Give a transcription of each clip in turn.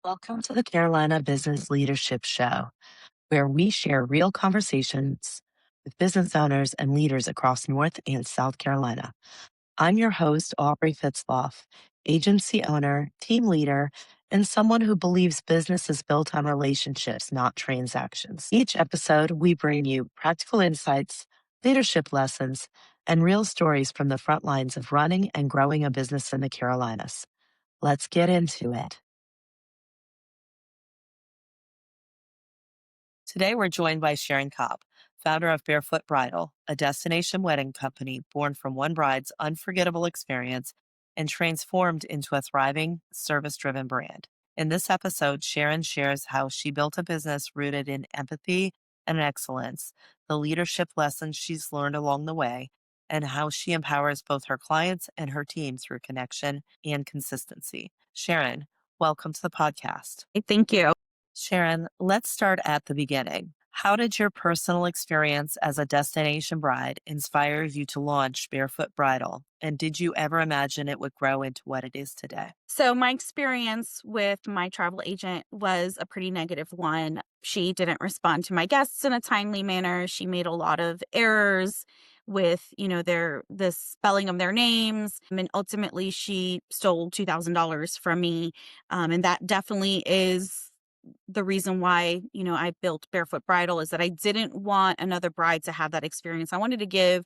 Welcome to the Carolina Business Leadership Show, where we share real conversations with business owners and leaders across North and South Carolina. I'm your host, Aubrey Fitzloff, agency owner, team leader, and someone who believes business is built on relationships, not transactions. Each episode, we bring you practical insights, leadership lessons, and real stories from the front lines of running and growing a business in the Carolinas. Let's get into it. Today, we're joined by Sharon Kopp, founder of Barefoot Bridal, a destination wedding company born from one bride's unforgettable experience and transformed into a thriving, service-driven brand. In this episode, Sharon shares how she built a business rooted in empathy and excellence, the leadership lessons she's learned along the way, and how she empowers both her clients and her team through connection and consistency. Sharon, welcome to the podcast. Thank you. Sharon, let's start at the beginning. How did your personal experience as a destination bride inspire you to launch Barefoot Bridal? And did you ever imagine it would grow into what it is today? So my experience with my travel agent was a pretty negative one. She didn't respond to my guests in a timely manner. She made a lot of errors with, the spelling of their names. And ultimately she stole $2,000 from me. And that definitely is the reason why, I built Barefoot Bridal, is that I didn't want another bride to have that experience. I wanted to give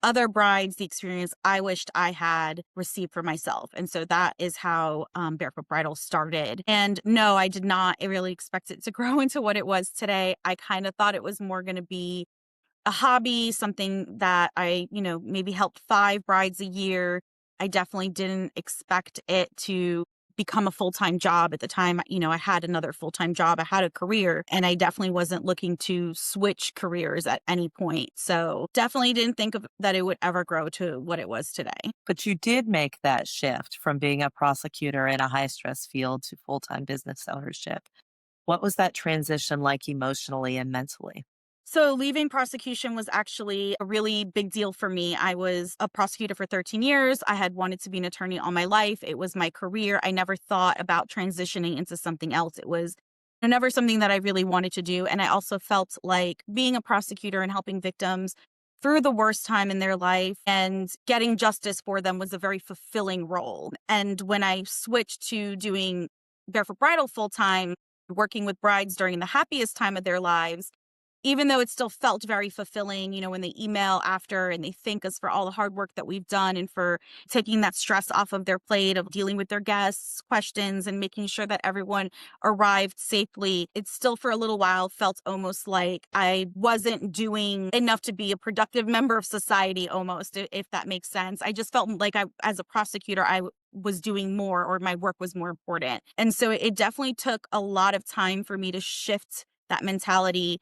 other brides the experience I wished I had received for myself. And so that is how Barefoot Bridal started. And no, I did not really expect it to grow into what it was today. I kind of thought it was more going to be a hobby, something that I, maybe help 5 brides a year. I definitely didn't expect it to become a full-time job. At the time, I had another full-time job. I had a career, and I definitely wasn't looking to switch careers at any point. So definitely didn't think that it would ever grow to what it was today. But you did make that shift from being a prosecutor in a high-stress field to full-time business ownership. What was that transition like emotionally and mentally? So leaving prosecution was actually a really big deal for me. I was a prosecutor for 13 years. I had wanted to be an attorney all my life. It was my career. I never thought about transitioning into something else. It was never something that I really wanted to do. And I also felt like being a prosecutor and helping victims through the worst time in their life and getting justice for them was a very fulfilling role. And when I switched to doing Barefoot Bridal full time, working with brides during the happiest time of their lives, even though it still felt very fulfilling, when they email after and they thank us for all the hard work that we've done and for taking that stress off of their plate of dealing with their guests' questions and making sure that everyone arrived safely, it still for a little while felt almost like I wasn't doing enough to be a productive member of society almost, if that makes sense. I just felt like as a prosecutor, I was doing more, or my work was more important. And so it definitely took a lot of time for me to shift that mentality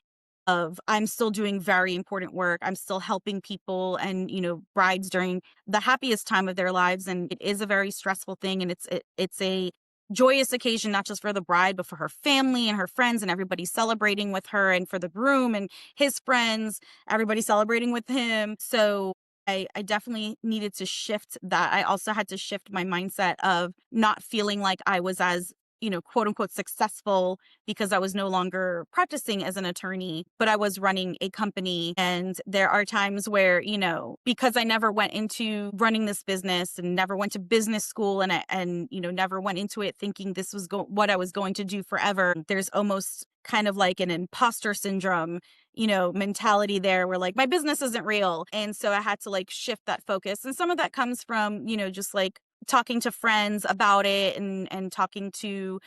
of I'm still doing very important work. I'm still helping people and, brides during the happiest time of their lives. And it is a very stressful thing. And it's a joyous occasion, not just for the bride, but for her family and her friends and everybody celebrating with her, and for the groom and his friends, everybody celebrating with him. So I definitely needed to shift that. I also had to shift my mindset of not feeling like I was as quote unquote successful because I was no longer practicing as an attorney, but I was running a company. And there are times where, because I never went into running this business and never went to business school and never went into it thinking this was what I was going to do forever, there's almost kind of like an imposter syndrome, mentality there where like my business isn't real. And so I had to like shift that focus. And some of that comes from, just like talking to friends about it and talking to,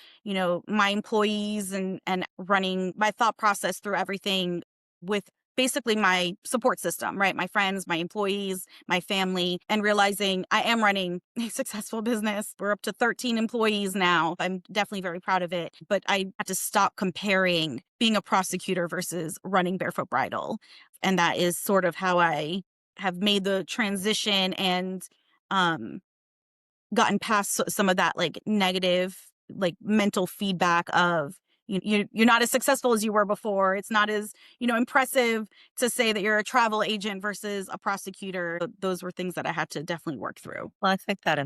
my employees and running my thought process through everything with basically my support system, right? My friends, my employees, my family, and realizing I am running a successful business. We're up to 13 employees now. I'm definitely very proud of it, but I had to stop comparing being a prosecutor versus running Barefoot Bridal. And that is sort of how I have made the transition and, gotten past some of that like negative, like mental feedback of, You're not as successful as you were before. It's not as, impressive to say that you're a travel agent versus a prosecutor. Those were things that I had to definitely work through. Well, I think that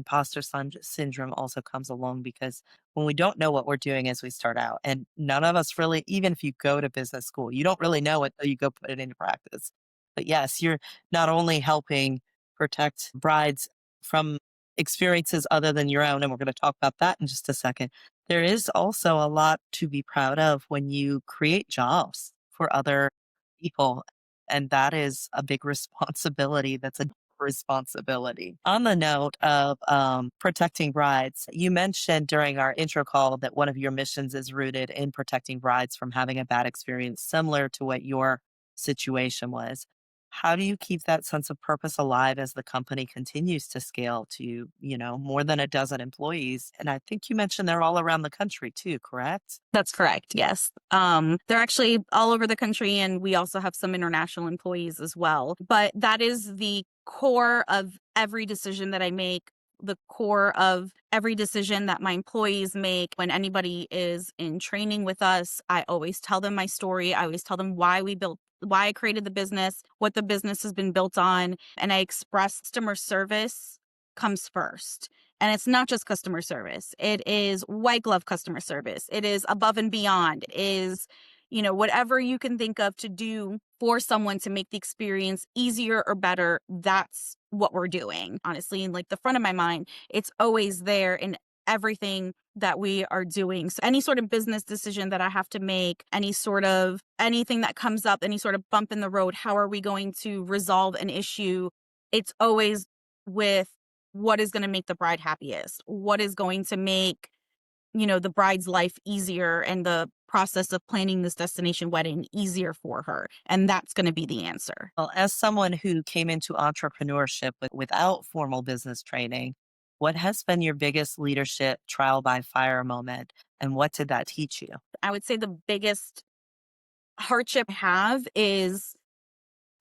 syndrome also comes along because when we don't know what we're doing as we start out, and none of us really, even if you go to business school, you don't really know it until you go put it into practice. But yes, you're not only helping protect brides from experiences other than your own, and we're going to talk about that in just a second. There is also a lot to be proud of when you create jobs for other people. And that is a big responsibility. That's a responsibility. On the note of protecting brides, you mentioned during our intro call that one of your missions is rooted in protecting brides from having a bad experience, similar to what your situation was. How do you keep that sense of purpose alive as the company continues to scale to, more than a dozen employees? And I think you mentioned they're all around the country too, correct? That's correct. Yes. They're actually all over the country, and we also have some international employees as well. But that is the core of every decision that I make, the core of every decision that my employees make. When anybody is in training with us, I always tell them my story. I always tell them why I created the business, what the business has been built on, and I express customer service comes first. And it's not just customer service. It is white glove customer service. It is above and beyond. It is, whatever you can think of to do for someone to make the experience easier or better. That's what we're doing. Honestly, in like the front of my mind, it's always there in everything that we are doing. So any sort of business decision that I have to make, anything that comes up, any sort of bump in the road, how are we going to resolve an issue? It's always with what is going to make the bride happiest, what is going to make, the bride's life easier and the process of planning this destination wedding easier for her. And that's going to be the answer. Well, as someone who came into entrepreneurship without formal business training, what has been your biggest leadership trial by fire moment? And what did that teach you? I would say the biggest hardship I have is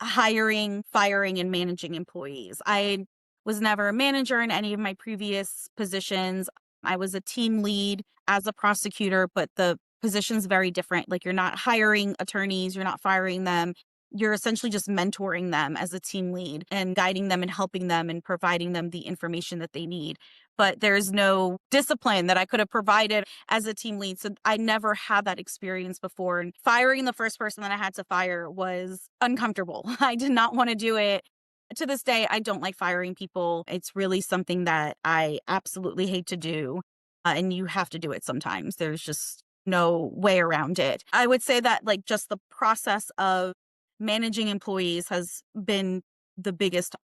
hiring, firing, and managing employees. I was never a manager in any of my previous positions. I was a team lead as a prosecutor, but the position's very different. Like, you're not hiring attorneys, you're not firing them. You're essentially just mentoring them as a team lead and guiding them and helping them and providing them the information that they need. But there's no discipline that I could have provided as a team lead. So I never had that experience before. And firing the first person that I had to fire was uncomfortable. I did not want to do it. To this day, I don't like firing people. It's really something that I absolutely hate to do. And you have to do it sometimes. There's just no way around it. I would say that, like, just the process of managing employees has been the biggest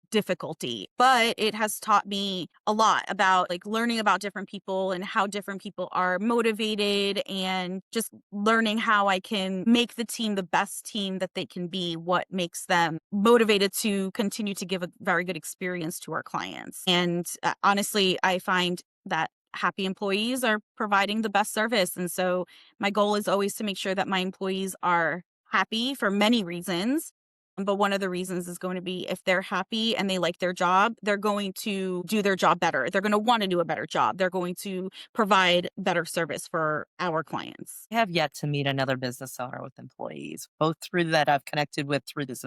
difficulty, but it has taught me a lot about, like, learning about different people and how different people are motivated, and just learning how I can make the team the best team that they can be, what makes them motivated to continue to give a very good experience to our clients. And honestly, I find that happy employees are providing the best service. And so my goal is always to make sure that my employees are happy for many reasons. But one of the reasons is going to be, if they're happy and they like their job, they're going to do their job better. They're going to want to do a better job. They're going to provide better service for our clients. I have yet to meet another business owner with employees, both through that I've connected with through this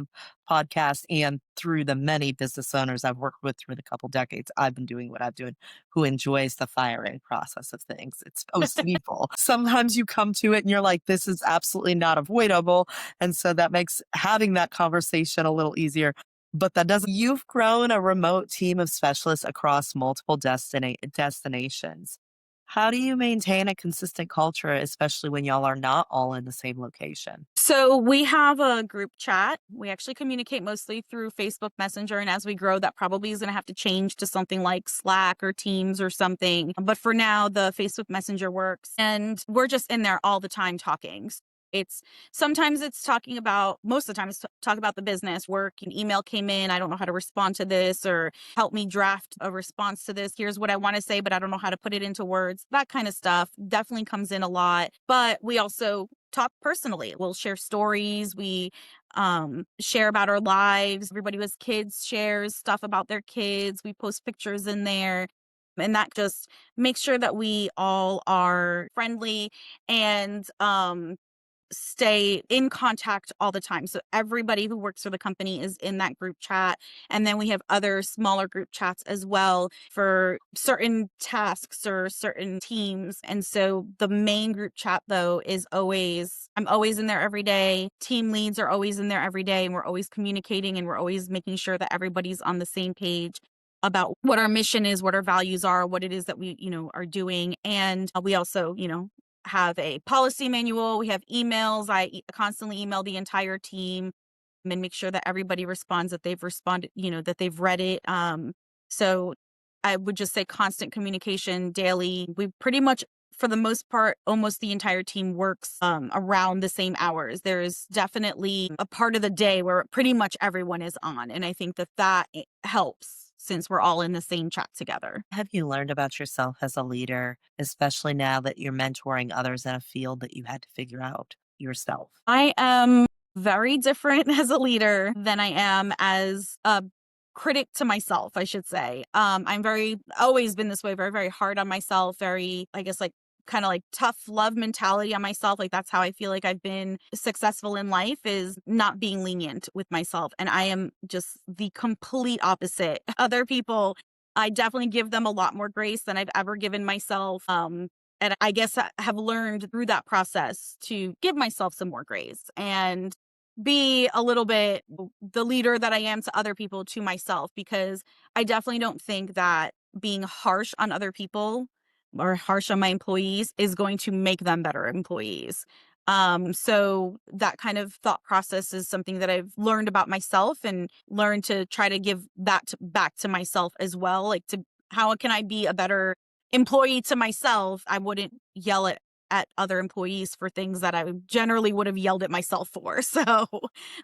podcast and through the many business owners I've worked with through the couple decades I've been doing what I'm doing, who enjoys the firing process of things. It's most people. Sometimes you come to it and you're like, this is absolutely not avoidable. And so that makes having that conversation a little easier. But that doesn't, you've grown a remote team of specialists across multiple destinations. How do you maintain a consistent culture, especially when y'all are not all in the same location? So we have a group chat. We actually communicate mostly through Facebook Messenger. And as we grow, that probably is going to have to change to something like Slack or Teams or something. But for now, the Facebook Messenger works. And we're just in there all the time talking. Sometimes it's talking about, most of the time it's talk about the business work. An email came in, I don't know how to respond to this, or help me draft a response to this. Here's what I want to say, but I don't know how to put it into words. That kind of stuff definitely comes in a lot. But we also talk personally. We'll share stories. We share about our lives. Everybody who has kids shares stuff about their kids. We post pictures in there. And that just makes sure that we all are friendly and stay in contact all the time. So everybody who works for the company is in that group chat. And then we have other smaller group chats as well for certain tasks or certain teams. And so the main group chat though is I'm always in there every day. Team leads are always in there every day, and we're always communicating, and we're always making sure that everybody's on the same page about what our mission is, what our values are, what it is that we, are doing. And we also, have a policy manual. We have emails. Constantly email the entire team and make sure that everybody responds, that they've responded, that they've read it. So I would just say constant communication daily. We pretty much, for the most part, almost the entire team works around the same hours. There's definitely a part of the day where pretty much everyone is on. And I think that helps since we're all in the same chat together. Have you learned about yourself as a leader, especially now that you're mentoring others in a field that you had to figure out yourself? I am very different as a leader than I am as a critic to myself, I should say. Always been this way, very, very hard on myself, very, I guess, like kind of like tough love mentality on myself. Like that's how I feel like I've been successful in life, is not being lenient with myself. And I am just the complete opposite. Other people, I definitely give them a lot more grace than I've ever given myself. And I guess I have learned through that process to give myself some more grace and be a little bit the leader that I am to other people, to myself, because I definitely don't think that being harsh on other people or harsh on my employees is going to make them better employees. So that kind of thought process is something that I've learned about myself and learned to try to give that back to myself as well. Like, how can I be a better employee to myself? I wouldn't yell at other employees for things that I generally would have yelled at myself for. So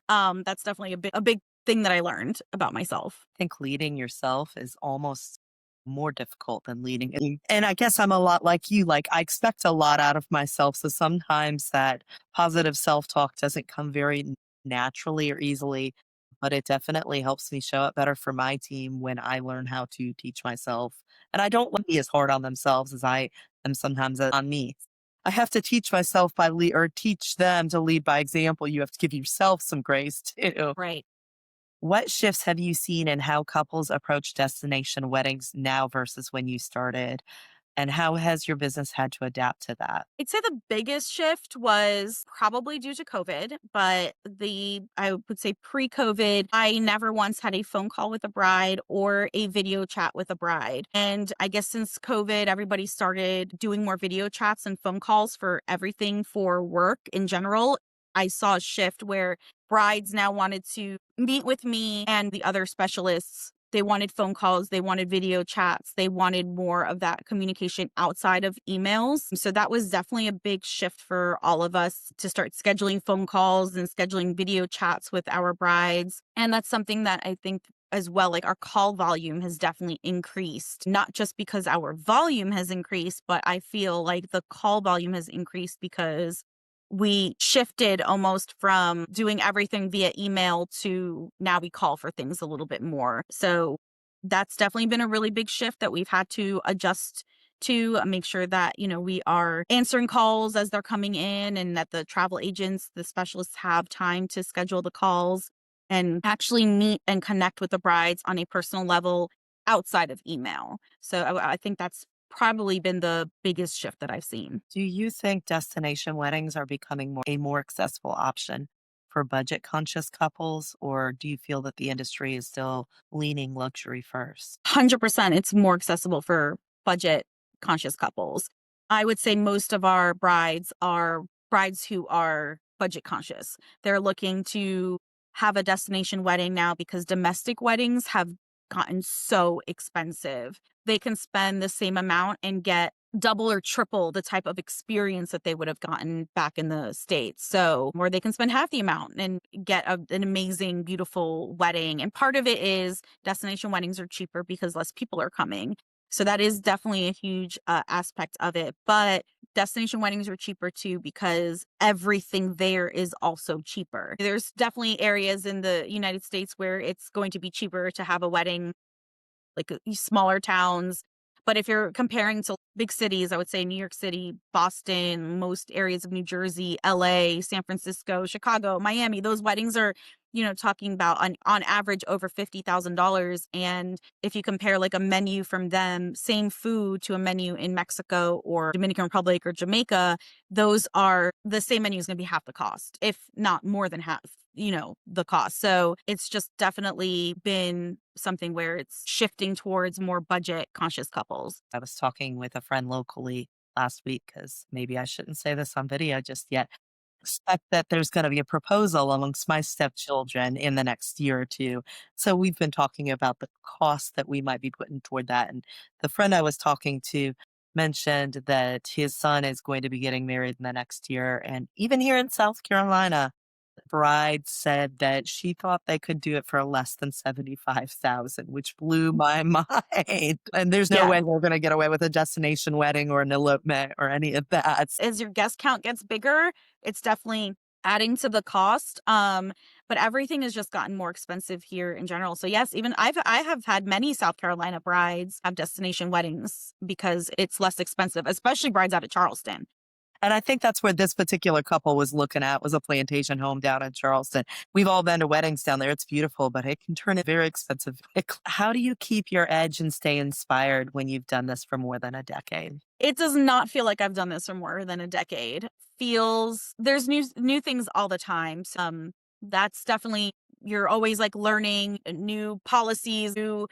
that's definitely a big thing that I learned about myself. I think leading yourself is almost more difficult than and I guess I'm a lot like you. Like I expect a lot out of myself. So sometimes that positive self-talk doesn't come very naturally or easily, but it definitely helps me show up better for my team when I learn how to teach myself. And I don't want to be as hard on themselves as I am sometimes on me. I have to teach myself or teach them to lead by example. You have to give yourself some grace too. Right. What shifts have you seen in how couples approach destination weddings now versus when you started? And how has your business had to adapt to that? I'd say the biggest shift was probably due to COVID, but I would say pre-COVID, I never once had a phone call with a bride or a video chat with a bride. And I guess since COVID, everybody started doing more video chats and phone calls for everything for work in general. I saw a shift where brides now wanted to meet with me and the other specialists. They wanted phone calls, they wanted video chats, they wanted more of that communication outside of emails. So that was definitely a big shift for all of us to start scheduling phone calls and scheduling video chats with our brides. And that's something that I think as well, like our call volume has definitely increased, not just because our volume has increased, but I feel like the call volume has increased because we shifted almost from doing everything via email to now we call for things a little bit more. So that's definitely been a really big shift that we've had to adjust to make sure that, we are answering calls as they're coming in, and that the travel agents, the specialists, have time to schedule the calls and actually meet and connect with the brides on a personal level outside of email. So I think that's probably been the biggest shift that I've seen. Do you think destination weddings are becoming a more accessible option for budget conscious couples, or do you feel that the industry is still leaning luxury first? 100%, it's more accessible for budget conscious couples. I would say most of our brides are brides who are budget conscious. They're looking to have a destination wedding now because domestic weddings have gotten so expensive. They can spend the same amount and get double or triple the type of experience that they would have gotten back in the States. So, or they can spend half the amount and get an amazing, beautiful wedding. And part of it is destination weddings are cheaper because less people are coming. So that is definitely a huge aspect of it. But destination weddings are cheaper too because everything there is also cheaper. There's definitely areas in the United States where it's going to be cheaper to have a wedding, like smaller towns. But if you're comparing to big cities, I would say New York City, Boston, most areas of New Jersey, LA, San Francisco, Chicago, Miami, those weddings are, talking about on average over $50,000. And if you compare like a menu from them, same food to a menu in Mexico or Dominican Republic or Jamaica, those are the same menu is going to be half the cost, if not more than half, the cost. So it's just definitely been something where it's shifting towards more budget conscious couples. I was talking with a friend locally last week because maybe I shouldn't say this on video just yet. Expect that there's going to be a proposal amongst my stepchildren in the next year or two. So we've been talking about the cost that we might be putting toward that. And the friend I was talking to mentioned that his son is going to be getting married in the next year. And even here in South Carolina, bride said that she thought they could do it for less than 75,000, which blew my mind. And there's no Yeah. way we're gonna get away with a destination wedding or an elopement or any of that. As your guest count gets bigger, it's definitely adding to the cost. But everything has just gotten more expensive here in general. So yes, even I have had many South Carolina brides have destination weddings because it's less expensive, especially brides out of Charleston. And I think that's where this particular couple was looking at was a plantation home down in Charleston. We've all been to weddings down there. It's beautiful, but it can turn it very expensive quickly. How do you keep your edge and stay inspired when you've done this for more than a decade? It does not feel like I've done this for more than a decade. Feels there's new things all the time. So, that's definitely you're always like learning new policies, new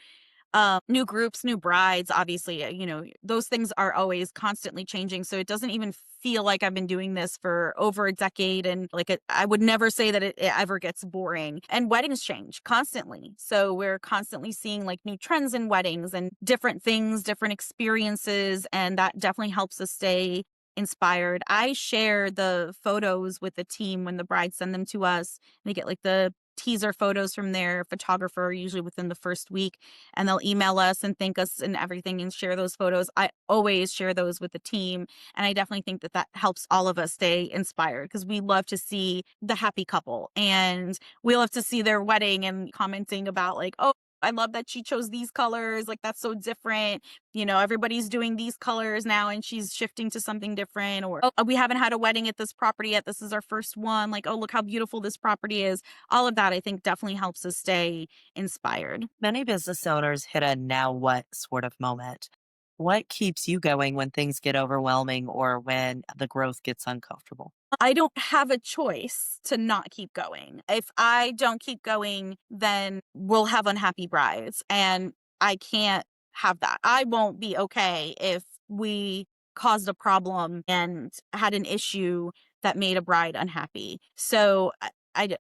groups, new brides, obviously, those things are always constantly changing. So it doesn't even feel like I've been doing this for over a decade. And like, I would never say that it ever gets boring. And weddings change constantly. So we're constantly seeing like new trends in weddings and different things, different experiences. And that definitely helps us stay inspired. I share the photos with the team when the brides send them to us. They get like the teaser photos from their photographer, usually within the first week, and they'll email us and thank us and everything and share those photos. I always share those with the team. And I definitely think that that helps all of us stay inspired because we love to see the happy couple and we love to see their wedding and commenting about like, oh, I love that she chose these colors. Like, that's so different. Everybody's doing these colors now and she's shifting to something different. Or, oh, we haven't had a wedding at this property yet. This is our first one. Like, oh, look how beautiful this property is. All of that, I think, definitely helps us stay inspired. Many business owners hit a now what sort of moment. What keeps you going when things get overwhelming or when the growth gets uncomfortable? I don't have a choice to not keep going. If I don't keep going, then we'll have unhappy brides. And I can't have that. I won't be okay if we caused a problem and had an issue that made a bride unhappy. So I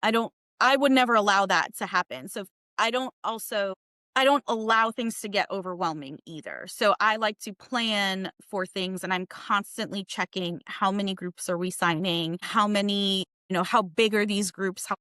don't, I would never allow that to happen. So I don't also I don't allow things to get overwhelming either. So I like to plan for things and I'm constantly checking how many groups are we signing, how many, how big are these groups? How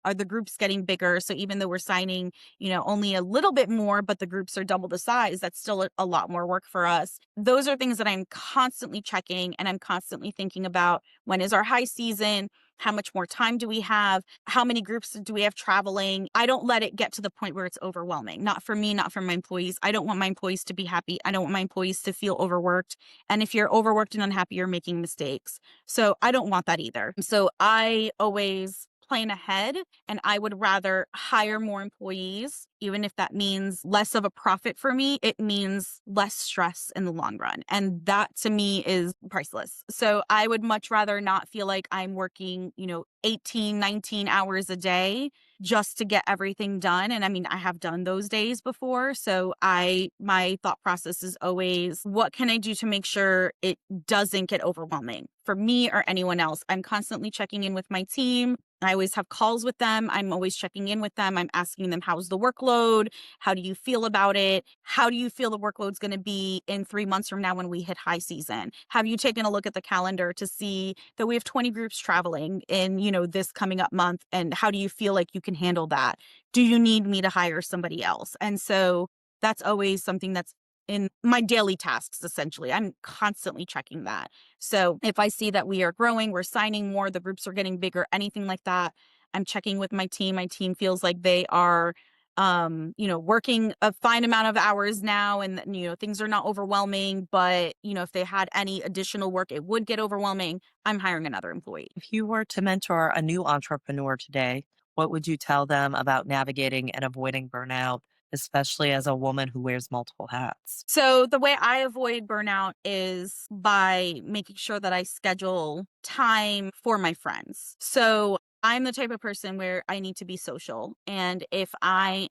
are the groups getting bigger? So even though we're signing, only a little bit more, but the groups are double the size, that's still a lot more work for us. Those are things that I'm constantly checking and I'm constantly thinking about when is our high season? How much more time do we have? How many groups do we have traveling? I don't let it get to the point where it's overwhelming. Not for me, not for my employees. I don't want my employees to be happy. I don't want my employees to feel overworked. And if you're overworked and unhappy, you're making mistakes. So I don't want that either. So I always plan ahead and I would rather hire more employees, even if that means less of a profit for me, it means less stress in the long run. And that to me is priceless. So I would much rather not feel like I'm working, 18, 19 hours a day just to get everything done. And I mean, I have done those days before. So my thought process is always, what can I do to make sure it doesn't get overwhelming for me or anyone else? I'm constantly checking in with my team. I always have calls with them. I'm always checking in with them. I'm asking them, how's the workload? How do you feel about it? How do you feel the workload's going to be in 3 months from now when we hit high season? Have you taken a look at the calendar to see that we have 20 groups traveling in, this coming up month? And how do you feel like you can handle that? Do you need me to hire somebody else? And so that's always something that's in my daily tasks, essentially. I'm constantly checking that. So if I see that we are growing, we're signing more, the groups are getting bigger, anything like that, I'm checking with my team. My team feels like they are working a fine amount of hours now, and things are not overwhelming, but if they had any additional work, it would get overwhelming. I'm hiring another employee. If you were to mentor a new entrepreneur today, what would you tell them about navigating and avoiding burnout, especially as a woman who wears multiple hats? So the way I avoid burnout is by making sure that I schedule time for my friends. So I'm the type of person where I need to be social. And if I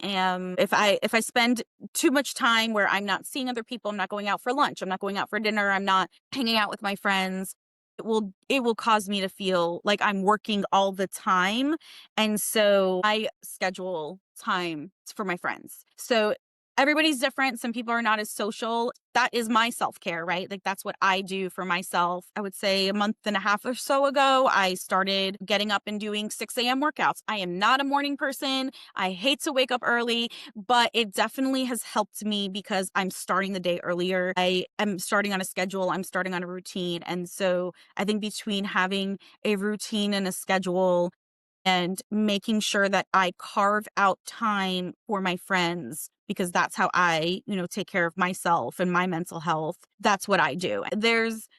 spend too much time where I'm not seeing other people, I'm not going out for lunch, I'm not going out for dinner, I'm not hanging out with my friends, it will cause me to feel like I'm working all the time. And so I schedule time for my friends. So everybody's different. Some people are not as social. That is my self-care, right? Like that's what I do for myself. I would say a month and a half or so ago, I started getting up and doing 6 a.m. workouts. I am not a morning person. I hate to wake up early, but it definitely has helped me because I'm starting the day earlier. I am starting on a schedule. I'm starting on a routine. And so I think between having a routine and a schedule and making sure that I carve out time for my friends, because that's how I, take care of myself and my mental health. That's what I do. There's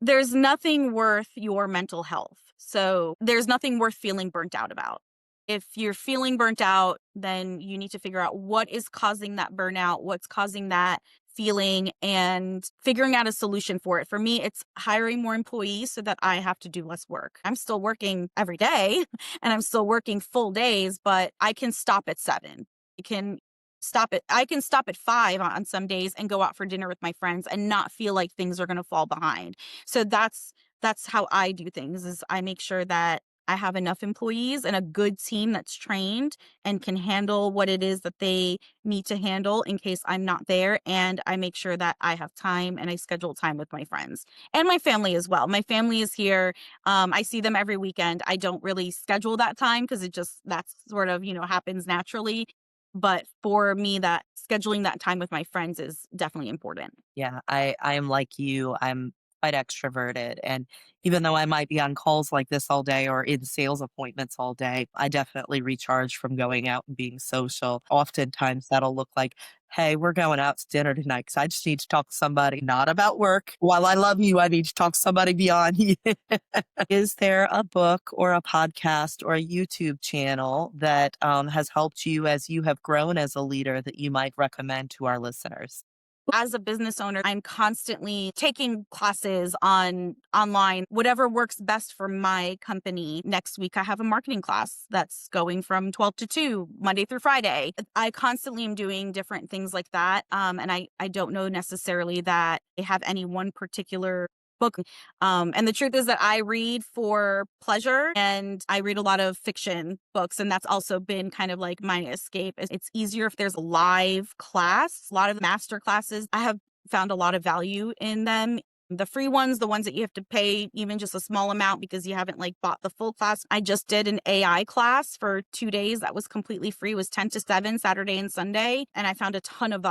nothing worth your mental health. So there's nothing worth feeling burnt out about. If you're feeling burnt out, then you need to figure out what is causing that burnout, what's causing that feeling, and figuring out a solution for it. For me, it's hiring more employees so that I have to do less work. I'm still working every day and I'm still working full days, but I can stop at 7. I can stop at 5 on some days and go out for dinner with my friends and not feel like things are going to fall behind. So that's how I do things, is I make sure that I have enough employees and a good team that's trained and can handle what it is that they need to handle in case I'm not there. And I make sure that I have time and I schedule time with my friends and my family as well. My family is here. I see them every weekend. I don't really schedule that time because that's sort of, happens naturally. But for me, that scheduling that time with my friends is definitely important. Yeah, I am like you. I'm quite extroverted. And even though I might be on calls like this all day or in sales appointments all day, I definitely recharge from going out and being social. Oftentimes that'll look like, hey, we're going out to dinner tonight because I just need to talk to somebody, not about work. While I love you, I need to talk to somebody beyond you. Is there a book or a podcast or a YouTube channel that has helped you as you have grown as a leader that you might recommend to our listeners? As a business owner, I'm constantly taking classes online, whatever works best for my company. Next week, I have a marketing class that's going from 12 to 2, Monday through Friday. I constantly am doing different things like that. And I don't know necessarily that I have any one particular book. And the truth is that I read for pleasure and I read a lot of fiction books. And that's also been kind of like my escape. It's easier if there's a live class, a lot of master classes. I have found a lot of value in them. The free ones, the ones that you have to pay even just a small amount because you haven't like bought the full class. I just did an AI class for 2 days that was completely free. It was 10 to 7, Saturday and Sunday. And I found a ton of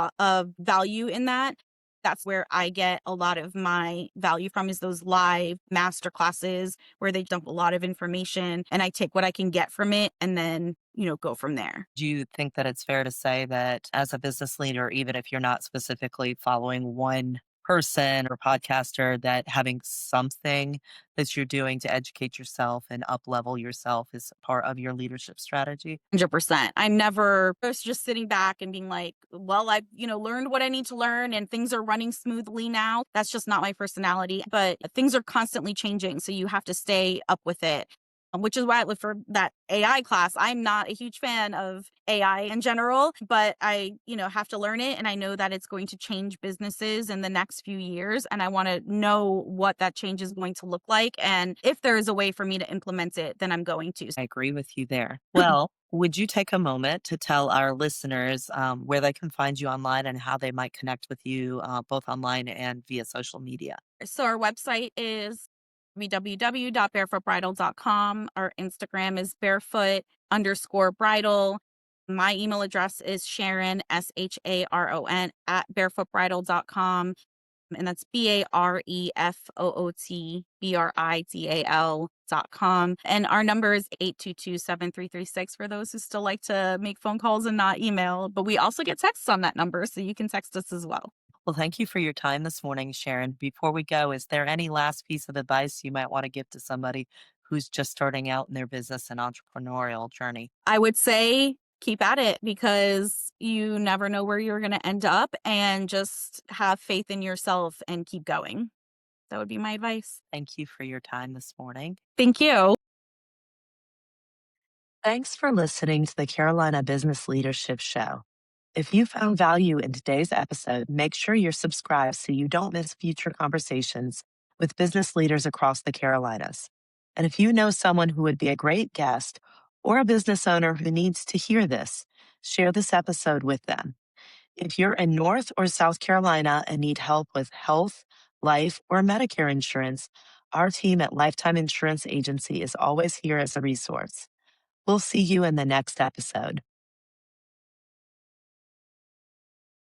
value in that. That's where I get a lot of my value from, is those live master classes where they dump a lot of information and I take what I can get from it and then, go from there. Do you think that it's fair to say that as a business leader, even if you're not specifically following one person or podcaster, that having something that you're doing to educate yourself and up level yourself is part of your leadership strategy? 100%. I never was just sitting back and being like, well, I've, learned what I need to learn and things are running smoothly now. That's just not my personality, but things are constantly changing. So you have to stay up with it. Which is why I look for that AI class. I'm not a huge fan of AI in general, but I, have to learn it. And I know that it's going to change businesses in the next few years. And I want to know what that change is going to look like. And if there is a way for me to implement it, then I'm going to. I agree with you there. Well, would you take a moment to tell our listeners where they can find you online and how they might connect with you both online and via social media? So our website is www.barefootbridal.com. Our Instagram is barefoot_bridal. My email address is Sharon, SHARON, at barefootbridal.com. and that's BarefootBridal.com. And our number is 822-7336 for those who still like to make phone calls and not email. But we also get texts on that number, so you can text us as well. Well, thank you for your time this morning, Sharon. Before we go, is there any last piece of advice you might want to give to somebody who's just starting out in their business and entrepreneurial journey? I would say keep at it because you never know where you're going to end up, and just have faith in yourself and keep going. That would be my advice. Thank you for your time this morning. Thank you. Thanks for listening to the Carolina Business Leadership Show. If you found value in today's episode, make sure you're subscribed so you don't miss future conversations with business leaders across the Carolinas. And if you know someone who would be a great guest or a business owner who needs to hear this, share this episode with them. If you're in North or South Carolina and need help with health, life, or Medicare insurance, our team at Lifetime Insurance Agency is always here as a resource. We'll see you in the next episode.